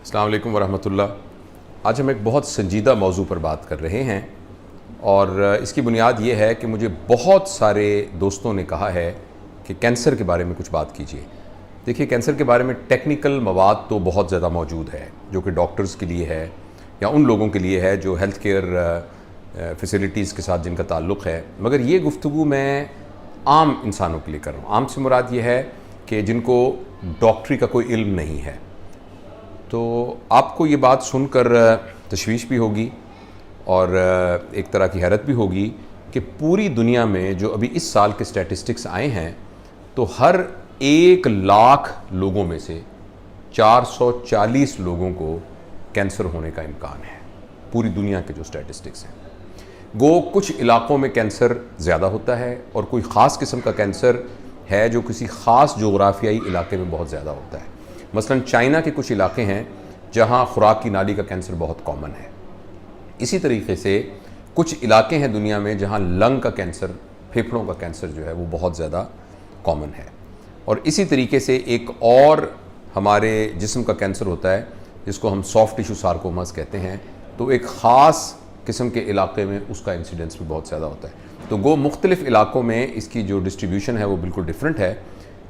अस्सलाम वालेकुम वरहमतुल्लाह। आज हम एक बहुत संजीदा मौजू पर बात कर रहे हैं और इसकी बुनियाद ये है कि मुझे बहुत सारे दोस्तों ने कहा है कि कैंसर के बारे में कुछ बात कीजिए। देखिए, कैंसर के बारे में टेक्निकल मवाद तो बहुत ज़्यादा मौजूद है जो कि डॉक्टर्स के लिए है या उन लोगों के लिए है जो हेल्थ केयर फैसिलिटीज़ के साथ जिनका ताल्लुक़ है, मगर ये गुफ्तगू मैं आम इंसानों के लिए कर रहा हूँ। आम से मुराद ये है कि जिनको डॉक्टरी का कोई इल्म नहीं है। तो आपको ये बात सुनकर तशवीश भी होगी और एक तरह की हैरत भी होगी कि पूरी दुनिया में जो अभी इस साल के स्टैटिस्टिक्स आए हैं तो हर 1 लाख लोगों में से 440 लोगों को कैंसर होने का इम्कान है। पूरी दुनिया के जो स्टैटिस्टिक्स हैं, गो कुछ इलाक़ों में कैंसर ज़्यादा होता है और कोई ख़ास किस्म का कैंसर है जो किसी ख़ास जोग्राफियाई इलाके में बहुत ज़्यादा होता है। मसलन चाइना के कुछ इलाके हैं जहाँ खुराक की नाली का कैंसर बहुत कॉमन है। इसी तरीके से कुछ इलाके हैं दुनिया में जहाँ लंग का कैंसर, फेफड़ों का कैंसर जो है वो बहुत ज़्यादा कॉमन है। और इसी तरीके से एक और हमारे जिस्म का कैंसर होता है जिसको हम सॉफ्ट टिश्यू सार्कोमास कहते हैं, तो एक ख़ास किस्म के इलाके में उसका इंसिडेंस भी बहुत ज़्यादा होता है। तो गो मुख्तलिफ़ इलाकों में इसकी जो डिस्ट्रीब्यूशन है वो बिल्कुल डिफरेंट है।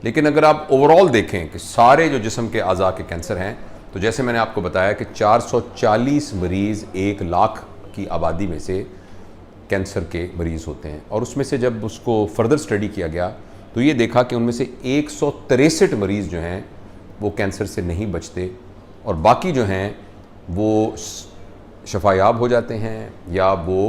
लेकिन अगर आप ओवरऑल देखें कि सारे जो जिस्म के अज़ा के कैंसर हैं, तो जैसे मैंने आपको बताया कि 440 मरीज़ 1 लाख की आबादी में से कैंसर के मरीज़ होते हैं। और उसमें से जब उसको फर्दर स्टडी किया गया तो ये देखा कि उनमें से 163 मरीज़ जो हैं वो कैंसर से नहीं बचते और बाकी जो हैं वो शफायाब हो जाते हैं या वो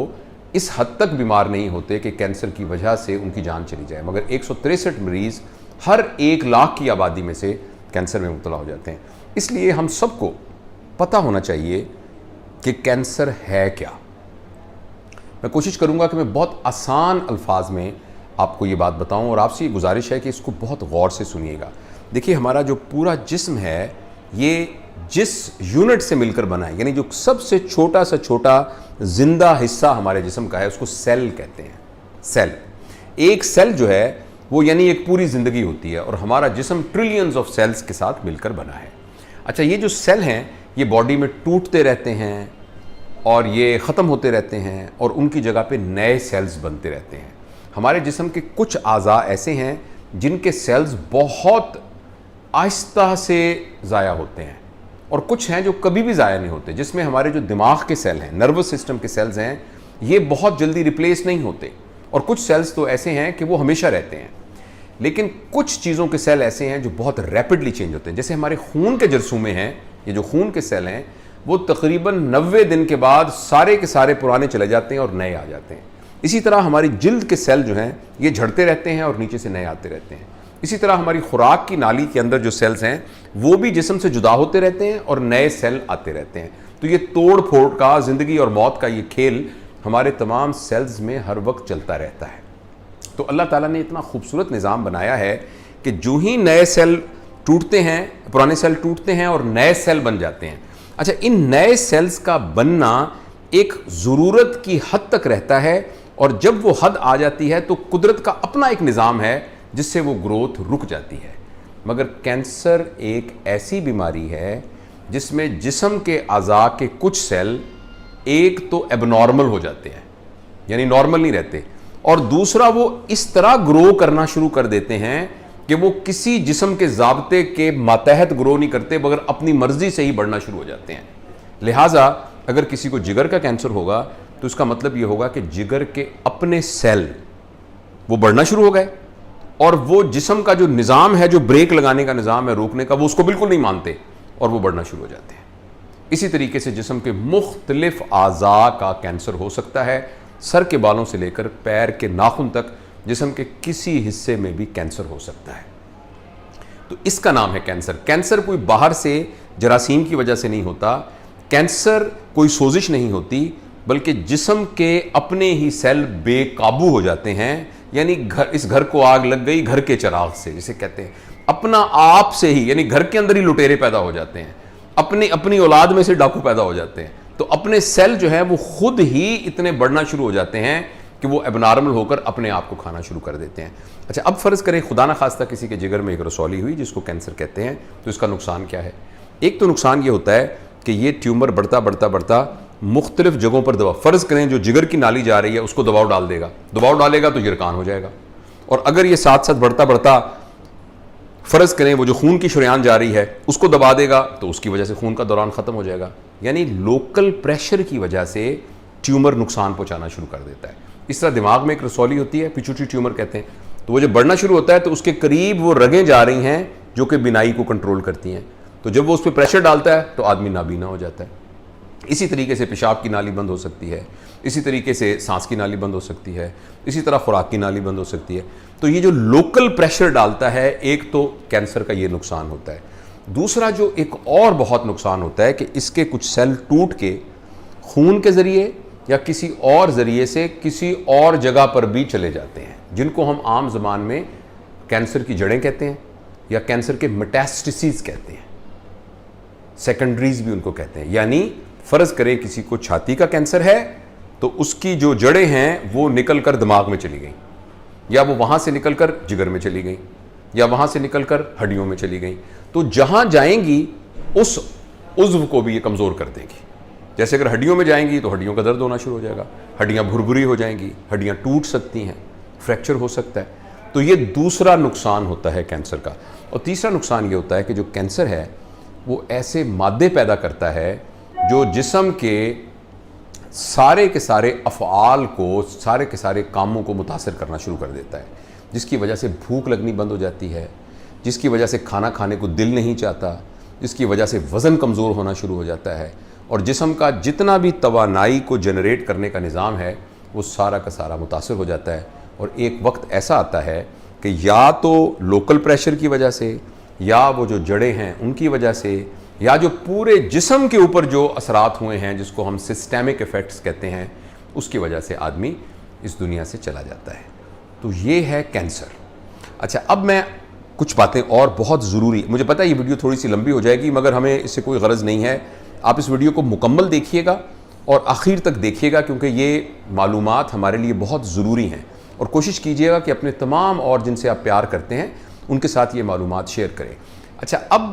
इस हद तक बीमार नहीं होते कि कैंसर की वजह से उनकी जान चली जाए। मगर 163 मरीज़ हर 1 लाख की आबादी में से कैंसर में मुब्तला हो जाते हैं। इसलिए हम सबको पता होना चाहिए कि कैंसर है क्या। मैं कोशिश करूंगा कि मैं बहुत आसान अल्फाज में आपको ये बात बताऊं और आपसे ये गुजारिश है कि इसको बहुत गौर से सुनिएगा। देखिए, हमारा जो पूरा जिस्म है ये जिस यूनिट से मिलकर बना है, यानी जो सबसे छोटा सा छोटा जिंदा हिस्सा हमारे जिस्म का है उसको सेल कहते हैं। सेल, एक सेल जो है वो यानी एक पूरी ज़िंदगी होती है और हमारा जिस्म ट्रिलियंस ऑफ सेल्स के साथ मिलकर बना है। अच्छा, ये जो सेल हैं ये बॉडी में टूटते रहते हैं और ये ख़त्म होते रहते हैं और उनकी जगह पे नए सेल्स बनते रहते हैं। हमारे जिस्म के कुछ आज़ा ऐसे हैं जिनके सेल्स बहुत आहिस्ता से ज़ाया होते हैं और कुछ हैं जो कभी भी ज़ाया नहीं होते, जिसमें हमारे जो दिमाग के सेल हैं, नर्वस सिस्टम के सेल्स हैं, ये बहुत जल्दी रिप्लेस नहीं होते। और कुछ सेल्स तो ऐसे हैं कि वो हमेशा रहते हैं। लेकिन कुछ चीज़ों के सेल ऐसे हैं जो बहुत रैपिडली चेंज होते हैं। जैसे हमारे खून के जरसूमे हैं, ये जो खून के सेल हैं वो तकरीबन 90 दिन के बाद सारे के सारे पुराने चले जाते हैं और नए आ जाते हैं। इसी तरह हमारी जिल्द के सेल जो हैं ये झड़ते रहते हैं और नीचे से नए आते रहते हैं। इसी तरह हमारी खुराक की नाली के अंदर जो सेल्स हैं वो भी जिस्म से जुदा होते रहते हैं और नए सेल आते रहते हैं। तो ये तोड़ फोड़ का, ज़िंदगी और मौत का ये खेल हमारे तमाम सेल्स में हर वक्त चलता रहता है। तो अल्लाह ताला ने इतना खूबसूरत निज़ाम बनाया है कि जो ही नए सेल टूटते हैं, पुराने सेल टूटते हैं और नए सेल बन जाते हैं। अच्छा, इन नए सेल्स का बनना एक ज़रूरत की हद तक रहता है और जब वो हद आ जाती है तो कुदरत का अपना एक निज़ाम है जिससे वो ग्रोथ रुक जाती है। मगर कैंसर एक ऐसी बीमारी है जिसमें जिस्म के अज़ा के कुछ सेल एक तो एबनॉर्मल हो जाते हैं, यानी नॉर्मल नहीं रहते, और दूसरा वो इस तरह ग्रो करना शुरू कर देते हैं कि वो किसी जिस्म के ज़ाब्ते के मातहत ग्रो नहीं करते मगर अपनी मर्जी से ही बढ़ना शुरू हो जाते हैं। लिहाजा अगर किसी को जिगर का कैंसर होगा तो इसका मतलब ये होगा कि जिगर के अपने सेल वो बढ़ना शुरू हो गए और वो जिस्म का जो निज़ाम है, जो ब्रेक लगाने का निज़ाम है, रोकने का, वो उसको बिल्कुल नहीं मानते और वो बढ़ना शुरू हो जाते हैं। इसी तरीके से जिस्म के मुख्तलिफ आज़ा का कैंसर हो सकता है। सर के बालों से लेकर पैर के नाखून तक जिस्म के किसी हिस्से में भी कैंसर हो सकता है। तो इसका नाम है कैंसर। कैंसर कोई बाहर से जरासीम की वजह से नहीं होता, कैंसर कोई सोजिश नहीं होती, बल्कि जिस्म के अपने ही सेल बेकाबू हो जाते हैं। यानी इस घर को आग लग गई घर के चिराग से, जिसे कहते हैं, अपना आप से ही, यानी घर के अंदर ही लुटेरे पैदा हो जाते हैं, अपनी औलाद में से डाकू पैदा हो जाते हैं। तो अपने सेल जो है वो खुद ही इतने बढ़ना शुरू हो जाते हैं कि वो एबनॉर्मल होकर अपने आप को खाना शुरू कर देते हैं। अच्छा, अब फ़र्ज़ करें खुदा न खास्ता किसी के जिगर में एक रसौली हुई जिसको कैंसर कहते हैं, तो इसका नुकसान क्या है? एक तो नुकसान ये होता है कि ये ट्यूमर बढ़ता बढ़ता बढ़ता मुख्तलिफ जगहों पर दबाव, फ़र्ज़ करें जो जिगर की नाली जा रही है उसको दबाव डाल देगा, दबाव डालेगा तो यरकान हो जाएगा। और अगर ये साथ साथ बढ़ता बढ़ता फ़र्ज़ करें वो जो खून की शरेआन जा रही है उसको दबा देगा तो उसकी वजह से खून का दौरान ख़त्म हो जाएगा। यानी लोकल प्रेशर की वजह से ट्यूमर नुकसान पहुँचाना शुरू कर देता है। इस तरह दिमाग में एक रसौली होती है, पिट्यूटरी ट्यूमर कहते हैं, तो वो जब बढ़ना शुरू होता है तो उसके करीब वो रगें जा रही हैं जो कि बिनाई को कंट्रोल करती हैं, तो जब वो उस पर प्रेशर डालता है तो आदमी नाबीना हो जाता है। इसी तरीके से पेशाब की नाली बंद हो सकती है, इसी तरीके से सांस की नाली बंद हो सकती है, इसी तरह खुराक की नाली बंद हो सकती है। तो ये जो लोकल प्रेशर डालता है, एक तो कैंसर का ये नुकसान होता है। दूसरा जो एक और बहुत नुकसान होता है कि इसके कुछ सेल टूट के खून के ज़रिए या किसी और ज़रिए से किसी और जगह पर भी चले जाते हैं, जिनको हम आम ज़बान में कैंसर की जड़ें कहते हैं या कैंसर के मेटास्टेसिस कहते हैं, सेकेंडरीज भी उनको कहते हैं। यानी फ़र्ज़ करें किसी को छाती का कैंसर है तो उसकी जो जड़ें हैं वो निकल कर दिमाग में चली गई, या वो वहाँ से निकल कर जिगर में चली गई, या वहाँ से निकल कर हड्डियों में चली गई। तो जहाँ जाएंगी उस उज़्व को भी ये कमज़ोर कर देंगी। जैसे अगर हड्डियों में जाएंगी तो हड्डियों का दर्द होना शुरू हो जाएगा, हड्डियाँ भुरभुरी हो जाएंगी, हड्डियाँ टूट सकती हैं, फ्रैक्चर हो सकता है। तो ये दूसरा नुकसान होता है कैंसर का। और तीसरा नुकसान ये होता है कि जो कैंसर है वो ऐसे मादे पैदा करता है जो जिस्म के सारे अफ़आल को, सारे के सारे कामों को मुतासर करना शुरू कर देता है, जिसकी वजह से भूख लगनी बंद हो जाती है, जिसकी वजह से खाना खाने को दिल नहीं चाहता, जिसकी वजह से वज़न कमज़ोर होना शुरू हो जाता है, और जिस्म का जितना भी तवानाई को जनरेट करने का निज़ाम है वो सारा का सारा मुतासर हो जाता है। और एक वक्त ऐसा आता है कि या तो लोकल प्रेशर की वजह से, या वो जो जड़ें हैं उनकी वजह से, या जो पूरे जिस्म के ऊपर जो असरात हुए हैं जिसको हम सिस्टेमिक इफ़ेक्ट्स कहते हैं, उसकी वजह से आदमी इस दुनिया से चला जाता है। तो ये है कैंसर। अच्छा, अब मैं कुछ बातें और बहुत ज़रूरी, मुझे पता है ये वीडियो थोड़ी सी लंबी हो जाएगी मगर हमें इससे कोई गरज नहीं है। आप इस वीडियो को मुकम्मल देखिएगा और आखिर तक देखिएगा, क्योंकि ये मालूमात हमारे लिए बहुत ज़रूरी हैं। और कोशिश कीजिएगा कि अपने तमाम और जिनसे आप प्यार करते हैं उनके साथ ये मालूमात शेयर करें। अच्छा, अब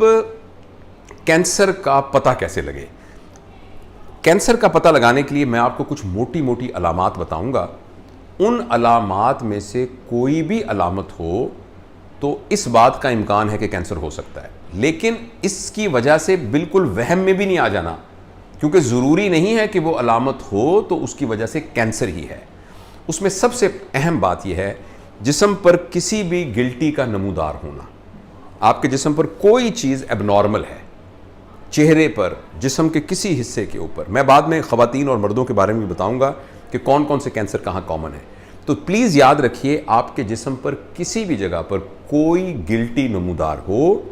कैंसर का पता कैसे लगे? कैंसर का पता लगाने के लिए मैं आपको कुछ मोटी मोटी अलामात बताऊंगा। उन अलामात में से कोई भी अलामत हो तो इस बात का इम्कान है कि कैंसर हो सकता है, लेकिन इसकी वजह से बिल्कुल वहम में भी नहीं आ जाना, क्योंकि ज़रूरी नहीं है कि वो अलामत हो तो उसकी वजह से कैंसर ही है। उसमें सबसे अहम बात यह है जिस्म पर किसी भी गिल्टी का नमूदार होना। आपके जिस्म पर कोई चीज़ एबनॉर्मल है, चेहरे पर, जिस्म के किसी हिस्से के ऊपर। मैं बाद में ख़वातीन और मर्दों के बारे में भी बताऊंगा कि कौन कौन से कैंसर कहाँ कॉमन है। तो प्लीज़ याद रखिए, आपके जिस्म पर किसी भी जगह पर कोई गिल्टी नमूदार हो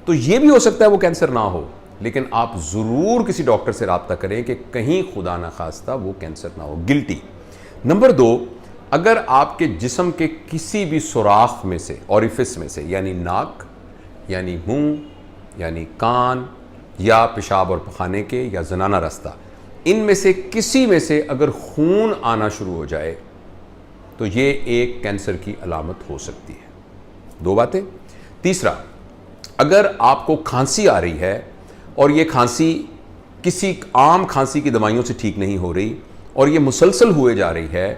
तो ये भी हो सकता है वो कैंसर ना हो, लेकिन आप ज़रूर किसी डॉक्टर से रब्ता करें कि कहीं खुदा न खास्ता वो कैंसर ना हो, गिल्टी। नंबर 2, अगर आपके जिस्म के किसी भी सुराख में से, ऑरिफिस में से, यानी नाक, यानी मुंह, यानी कान, या पेशाब और पखाने के, या जनाना रास्ता, इनमें से किसी में से अगर खून आना शुरू हो जाए तो ये एक कैंसर की अलामत हो सकती है। 2 बातें। तीसरा, अगर आपको खांसी आ रही है और ये खांसी किसी आम खांसी की दवाइयों से ठीक नहीं हो रही और ये मुसलसल हुए जा रही है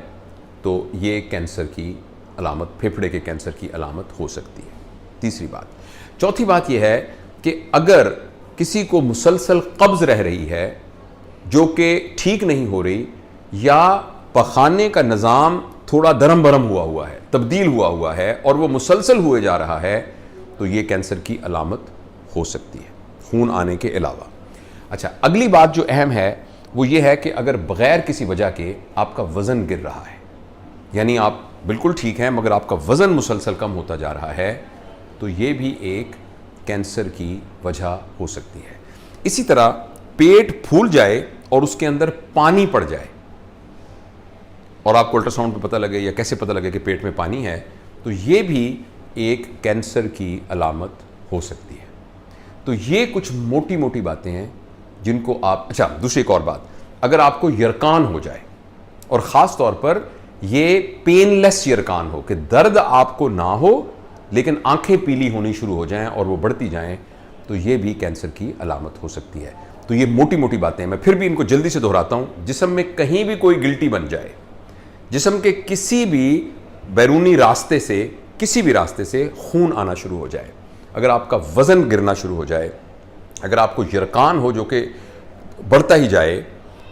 तो ये कैंसर की अलामत, फेफड़े के कैंसर की अलामत हो सकती है। तीसरी बात। चौथी बात यह है कि अगर किसी को मुसलसल कब्ज़ रह रही है जो कि ठीक नहीं हो रही, या पखाने का निज़ाम थोड़ा दरम बरम हुआ है, तब्दील हुआ है और वो मुसलसल हुए जा रहा है, तो ये कैंसर की अलामत हो सकती है, खून आने के अलावा। अच्छा, अगली बात जो अहम है वो ये है कि अगर बग़ैर किसी वजह के आपका वज़न गिर रहा है, यानी आप बिल्कुल ठीक हैं मगर आपका वज़न मुसलसल कम होता जा रहा है, तो ये भी एक कैंसर की वजह हो सकती है। इसी तरह पेट फूल जाए और उसके अंदर पानी पड़ जाए और आपको अल्ट्रासाउंड पे पता लगे या कैसे पता लगे कि पेट में पानी है, तो ये भी एक कैंसर की अलामत हो सकती है। तो ये कुछ मोटी मोटी बातें हैं जिनको आप। अच्छा, दूसरी एक और बात, अगर आपको यरकान हो जाए और ख़ास तौर पर ये पेनलेस यरकान हो कि दर्द आपको ना हो लेकिन आंखें पीली होनी शुरू हो जाएं और वो बढ़ती जाएं, तो ये भी कैंसर की अलामत हो सकती है। तो ये मोटी मोटी बातें हैं, मैं फिर भी इनको जल्दी से दोहराता हूँ। जिस्म में कहीं भी कोई गिल्टी बन जाए, जिस्म के किसी भी बैरूनी रास्ते से, किसी भी रास्ते से खून आना शुरू हो जाए, अगर आपका वज़न गिरना शुरू हो जाए, अगर आपको यरकान हो जो कि बढ़ता ही जाए,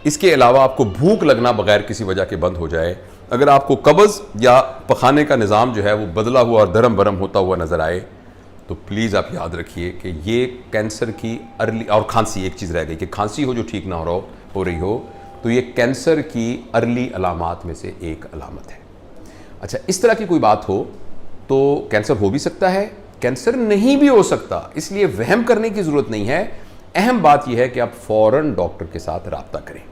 इसके अलावा आपको भूख लगना बगैर किसी वजह के बंद हो जाए, अगर आपको कब्ज़ या पखाने का निज़ाम जो है वो बदला हुआ और दरम बरम होता हुआ नज़र आए, तो प्लीज़ आप याद रखिए कि ये कैंसर की अर्ली, और खांसी, एक चीज़ रह गई कि खांसी हो जो ठीक ना हो रही हो, तो ये कैंसर की अर्ली अलामात में से एक अलामत है। अच्छा, इस तरह की कोई बात हो तो कैंसर हो भी सकता है, कैंसर नहीं भी हो सकता, इसलिए वहम करने की ज़रूरत नहीं है। अहम बात यह है कि आप फ़ौरन डॉक्टर के साथ रब्ता करें।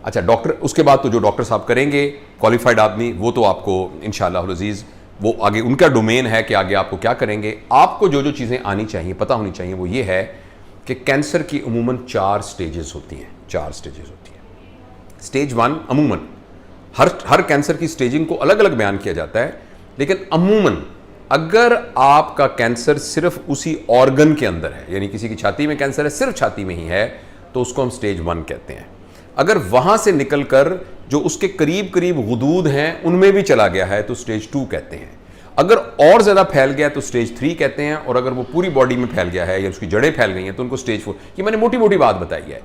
अच्छा, डॉक्टर, उसके बाद तो जो डॉक्टर साहब करेंगे, क्वालिफाइड आदमी, वो तो आपको इंशाअल्लाह अज़ीज़ वो आगे उनका डोमेन है कि आगे आपको क्या करेंगे। आपको जो जो चीज़ें आनी चाहिए, पता होनी चाहिए, वो ये है कि कैंसर की अमूमन 4 स्टेजेस होती हैं। 4 स्टेजेस होती हैं। स्टेज 1 अमूमन हर कैंसर की स्टेजिंग को अलग अलग बयान किया जाता है, लेकिन अमूमन अगर आपका कैंसर सिर्फ उसी ऑर्गन के अंदर है, यानी किसी की छाती में कैंसर है, सिर्फ छाती में ही है, तो उसको हम स्टेज 1 कहते हैं। अगर वहां से निकलकर जो उसके करीब करीब गुदूद हैं उनमें भी चला गया है तो स्टेज 2 कहते हैं। अगर और ज़्यादा फैल गया तो स्टेज 3 कहते हैं, और अगर वो पूरी बॉडी में फैल गया है या उसकी जड़ें फैल गई हैं तो उनको स्टेज 4। ये मैंने मोटी मोटी बात बताई है।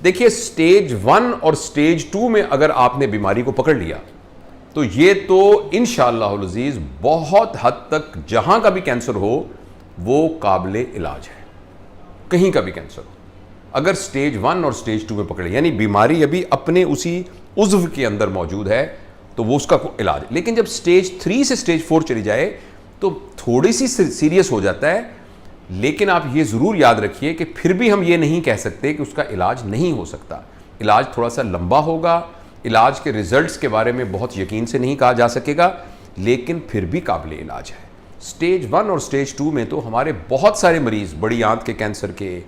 देखिए, स्टेज 1 और स्टेज 2 में अगर आपने बीमारी को पकड़ लिया तो ये तो इंशाअल्लाह अज़ीज़ बहुत हद तक जहां का भी कैंसर हो वो काबिले इलाज है। कहीं का भी कैंसर हो, अगर स्टेज 1 और स्टेज 2 में पकड़े, यानी बीमारी अभी अपने उसी उज़्व के अंदर मौजूद है, तो वो उसका इलाज। लेकिन जब स्टेज 3 से स्टेज 4 चली जाए तो थोड़ी सी सीरियस हो जाता है। लेकिन आप ये ज़रूर याद रखिए कि फिर भी हम ये नहीं कह सकते कि उसका इलाज नहीं हो सकता। इलाज थोड़ा सा लंबा होगा, इलाज के रिजल्ट्स के बारे में बहुत यकीन से नहीं कहा जा सकेगा, लेकिन फिर भी काबिल इलाज है। स्टेज 1 और स्टेज 2 में तो हमारे बहुत सारे मरीज़ बड़ी आंत के कैंसर के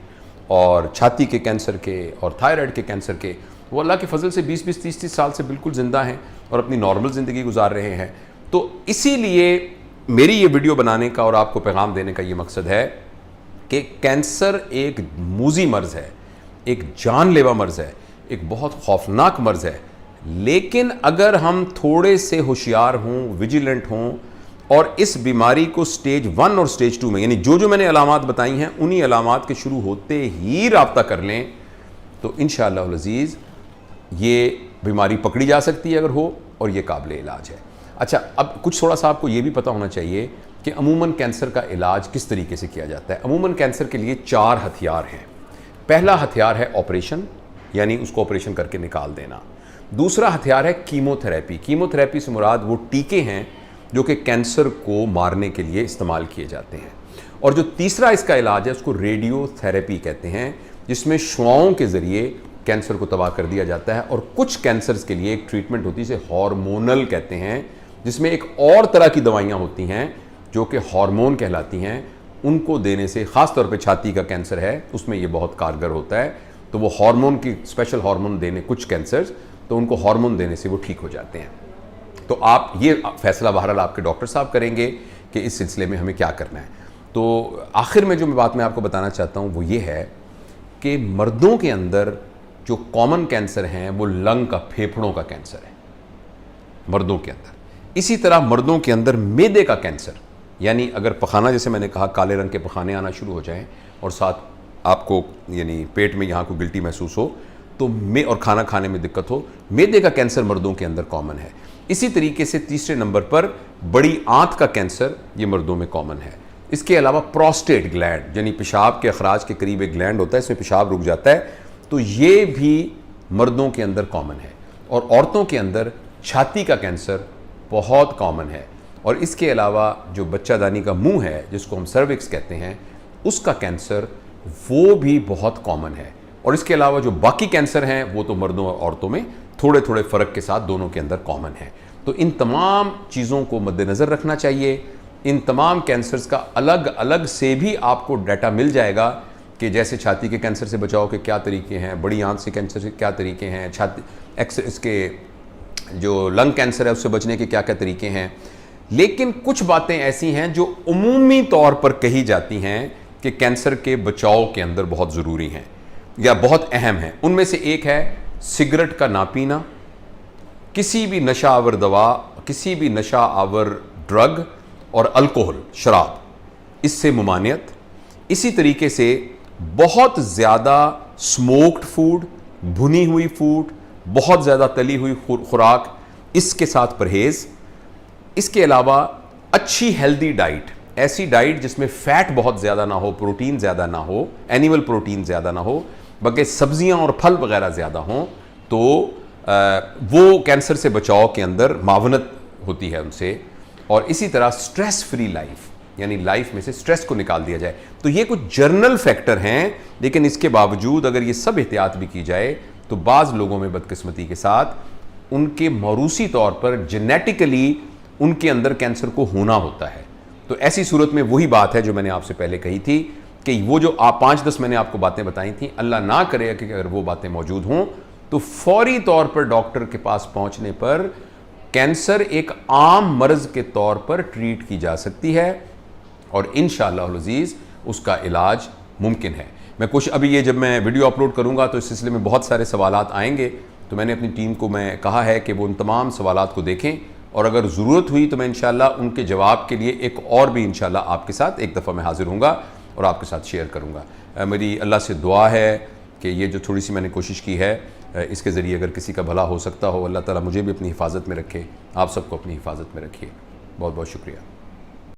और छाती के कैंसर के और थायराइड के कैंसर के, वो अल्लाह के फजल से 20-20, 30-30 साल से बिल्कुल ज़िंदा हैं और अपनी नॉर्मल ज़िंदगी गुजार रहे हैं। तो इसीलिए मेरी ये वीडियो बनाने का और आपको पैगाम देने का ये मकसद है कि कैंसर एक मूजी मर्ज़ है, एक जानलेवा मर्ज़ है, एक बहुत खौफनाक मर्ज़ है। लेकिन अगर हम थोड़े से होशियार हों, विजिलेंट हों और इस बीमारी को स्टेज 1 और स्टेज 2 में, यानी जो जो मैंने अलामात बताई हैं उन्हीं अलामात के शुरू होते ही राब्ता कर लें, तो इंशाअल्लाह अज़ीज़ ये बीमारी पकड़ी जा सकती है अगर हो, और ये काबिल इलाज है। अच्छा, अब कुछ थोड़ा सा आपको ये भी पता होना चाहिए कि अमूमन कैंसर का इलाज किस तरीके से किया जाता है। अमूमन कैंसर के लिए 4 हथियार हैं। पहला हथियार है ऑपरेशन, यानी उसको ऑपरेशन करके निकाल देना। दूसरा हथियार है कीमोथेरेपी। कीमोथेरेपी से मुराद वो टीके हैं जो कि कैंसर को मारने के लिए इस्तेमाल किए जाते हैं। और जो तीसरा इसका इलाज है उसको रेडियोथेरेपी कहते हैं, जिसमें शुआओं के ज़रिए कैंसर को तबाह कर दिया जाता है। और कुछ कैंसर्स के लिए एक ट्रीटमेंट होती है जिसे हार्मोनल कहते हैं, जिसमें एक और तरह की दवाइयाँ होती हैं जो कि हार्मोन कहलाती हैं। उनको देने से, ख़ास तौर पे छाती का कैंसर है उसमें ये बहुत कारगर होता है। तो वो हार्मोन की, स्पेशल हार्मोन देने, कुछ कैंसर्स तो उनको हार्मोन देने से वो ठीक हो जाते हैं। तो आप ये फैसला बहरहाल आपके डॉक्टर साहब करेंगे कि इस सिलसिले में हमें क्या करना है। तो आखिर में जो बात मैं आपको बताना चाहता हूँ वो ये है कि मर्दों के अंदर जो कॉमन कैंसर हैं वो लंग का, फेफड़ों का कैंसर है मर्दों के अंदर। इसी तरह मर्दों के अंदर मैदे का कैंसर, यानी अगर पखाना, जैसे मैंने कहा, काले रंग के पखाने आना शुरू हो जाएं और साथ आपको यानी पेट में यहाँ को गिल्टी महसूस हो तो और खाना खाने में दिक्कत हो, मैदे का कैंसर मर्दों के अंदर कॉमन है। इसी तरीके से तीसरे नंबर पर बड़ी आंत का कैंसर, ये मर्दों में कॉमन है। इसके अलावा प्रोस्टेट ग्लैंड, यानी पेशाब के अखराज के करीब एक ग्लैंड होता है, इसमें पेशाब रुक जाता है, तो ये भी मर्दों के अंदर कॉमन है। और औरतों के अंदर छाती का कैंसर बहुत कॉमन है। और इसके अलावा जो बच्चादानी का मुंह है, जिसको हम सर्विक्स कहते हैं, उसका कैंसर वो भी बहुत कॉमन है। और इसके अलावा जो बाकी कैंसर हैं वो तो मर्दों और औरतों में थोड़े थोड़े फ़र्क के साथ दोनों के अंदर कॉमन है। तो इन तमाम चीज़ों को मद्देनज़र रखना चाहिए। इन तमाम कैंसर्स का अलग अलग से भी आपको डाटा मिल जाएगा कि जैसे छाती के कैंसर से बचाव के क्या तरीके हैं, बड़ी आंत से कैंसर से क्या तरीके हैं, इसके जो लंग कैंसर है उससे बचने के क्या क्या तरीके हैं। लेकिन कुछ बातें ऐसी हैं जो उमूमी तौर पर कही जाती हैं कि कैंसर के बचाव के अंदर बहुत ज़रूरी हैं या बहुत अहम हैं। उनमें से एक है सिगरेट का ना पीना, किसी भी नशा आवर दवा, किसी भी नशा आवर ड्रग और अल्कोहल, शराब, इससे मुमानियत। इसी तरीके से बहुत ज़्यादा स्मोक्ड फूड, भुनी हुई फूड, बहुत ज़्यादा तली हुई खुराक, इसके साथ परहेज़। इसके अलावा अच्छी हेल्दी डाइट, ऐसी डाइट जिसमें फैट बहुत ज़्यादा ना हो, प्रोटीन ज़्यादा ना हो, एनिमल प्रोटीन ज़्यादा ना हो, बल्कि सब्जियां और फल वगैरह ज़्यादा हों, तो वो कैंसर से बचाव के अंदर मावनत होती है उनसे। और इसी तरह स्ट्रेस फ्री लाइफ, यानी लाइफ में से स्ट्रेस को निकाल दिया जाए। तो ये कुछ जर्नल फैक्टर हैं, लेकिन इसके बावजूद अगर ये सब एहतियात भी की जाए तो बाज़ लोगों में बदकिस्मती के साथ उनके मौरूसी तौर पर जेनेटिकली उनके अंदर कैंसर को होना होता है। तो ऐसी सूरत में वही बात है जो मैंने आपसे पहले कही थी कि वो जो आप 5-10 मैंने आपको बातें बताई थी, अल्लाह ना करे कि अगर वो बातें मौजूद हों तो फौरी तौर पर डॉक्टर के पास पहुंचने पर कैंसर एक आम मर्ज के तौर पर ट्रीट की जा सकती है और इंशाअल्लाह अज़ीज़ उसका इलाज मुमकिन है। मैं कुछ अभी ये जब मैं वीडियो अपलोड करूंगा तो इस सिलसिले में बहुत सारे सवालात आएंगे, तो मैंने अपनी टीम को मैं कहा है कि वो उन तमाम सवालात को देखें और अगर ज़रूरत हुई तो मैं इंशाअल्लाह उनके जवाब के लिए एक और भी इंशाअल्लाह आपके साथ एक दफ़ा मैं हाज़िर होऊंगा और आपके साथ शेयर करूंगा। मेरी अल्लाह से दुआ है कि ये जो थोड़ी सी मैंने कोशिश की है इसके ज़रिए अगर किसी का भला हो सकता हो, अल्लाह ताला मुझे भी अपनी हिफाजत में रखे, आप सबको अपनी हिफाजत में रखिए। बहुत बहुत शुक्रिया।